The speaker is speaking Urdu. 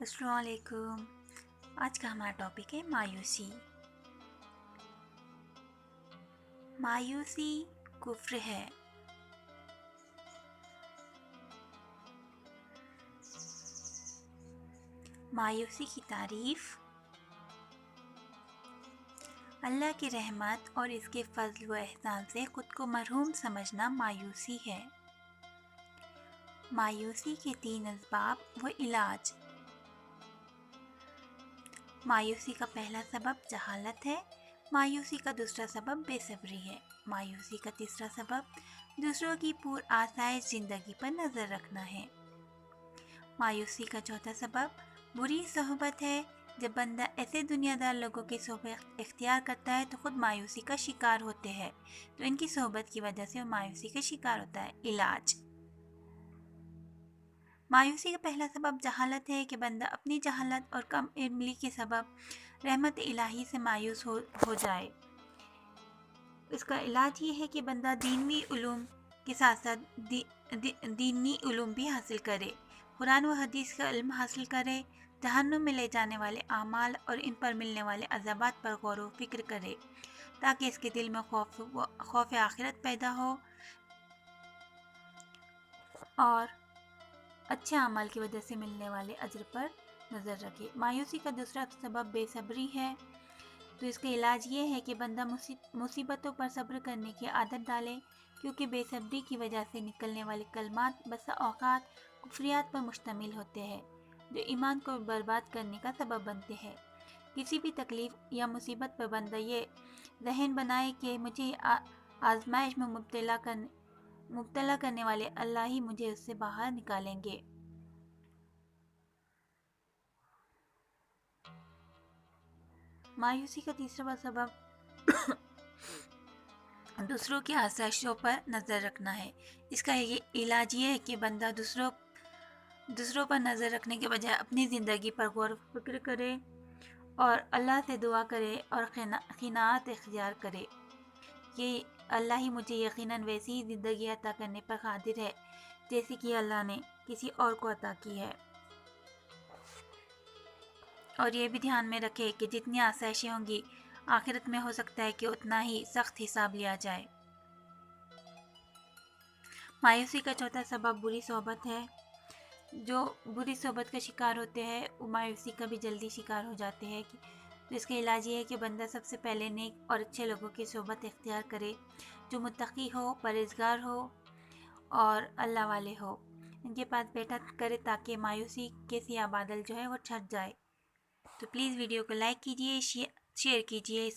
السلام علیکم۔ آج کا ہمارا ٹاپک ہے مایوسی۔ مایوسی کفر ہے۔ مایوسی کی تعریف: اللہ کی رحمت اور اس کے فضل و احسان سے خود کو محروم سمجھنا مایوسی ہے۔ مایوسی کے 3 اسباب و علاج۔ مایوسی کا پہلا سبب جہالت ہے۔ مایوسی کا دوسرا سبب بے صبری ہے۔ مایوسی کا تیسرا سبب دوسروں کی پر آسائش زندگی پر نظر رکھنا ہے۔ مایوسی کا چوتھا سبب بری صحبت ہے۔ جب بندہ ایسے دنیا دار لوگوں کی صحبت اختیار کرتا ہے تو خود مایوسی کا شکار ہوتے ہیں، تو ان کی صحبت کی وجہ سے وہ مایوسی کا شکار ہوتا ہے۔ علاج: مایوسی کا پہلا سبب جہالت ہے کہ بندہ اپنی جہالت اور کم علمی کے سبب رحمت الہی سے مایوس ہو جائے۔ اس کا علاج یہ ہے کہ بندہ دینی علوم کے ساتھ ساتھ دینی علوم بھی حاصل کرے، قرآن و حدیث کا علم حاصل کرے، جہنم میں لے جانے والے اعمال اور ان پر ملنے والے عذابات پر غور و فکر کرے، تاکہ اس کے دل میں خوف آخرت پیدا ہو اور اچھے اعمال کی وجہ سے ملنے والے اجر پر نظر رکھے۔ مایوسی کا دوسرا سبب بے صبری ہے، تو اس کا علاج یہ ہے کہ بندہ مصیبتوں پر صبر کرنے کی عادت ڈالے، کیونکہ بے صبری کی وجہ سے نکلنے والے کلمات بسا اوقات کفریات پر مشتمل ہوتے ہیں، جو ایمان کو برباد کرنے کا سبب بنتے ہیں۔ کسی بھی تکلیف یا مصیبت پر بندہ یہ ذہن بنائے کہ مجھے آزمائش میں مبتلا کرنے والے اللہ ہی مجھے اس سے باہر نکالیں گے۔ مایوسی کا تیسرا سبب دوسروں کی آسائشوں پر نظر رکھنا ہے۔ اس کا علاج یہ ہے کہ بندہ دوسروں پر نظر رکھنے کے بجائے اپنی زندگی پر غور و فکر کرے اور اللہ سے دعا کرے اور قناعت اختیار کرے کہ اللہ ہی مجھے یقیناً ویسی ہی زندگی عطا کرنے پر قادر ہے جیسی کہ اللہ نے کسی اور کو عطا کی ہے، اور یہ بھی دھیان میں رکھے کہ جتنی آسائشیں ہوں گی آخرت میں ہو سکتا ہے کہ اتنا ہی سخت حساب لیا جائے۔ مایوسی کا چوتھا سبب بری صحبت ہے۔ جو بری صحبت کا شکار ہوتے ہیں وہ مایوسی کا بھی جلدی شکار ہو جاتے ہیں، تو اس کا علاج یہ ہے کہ بندہ سب سے پہلے نیک اور اچھے لوگوں کی صحبت اختیار کرے، جو متقی ہو، پرہیزگار ہو اور اللہ والے ہو، ان کے پاس بیٹھا کرے تاکہ مایوسی کے سیاہ بادل جو ہے وہ چھٹ جائے۔ تو پلیز ویڈیو کو لائک کیجیے، شیئر کیجیے،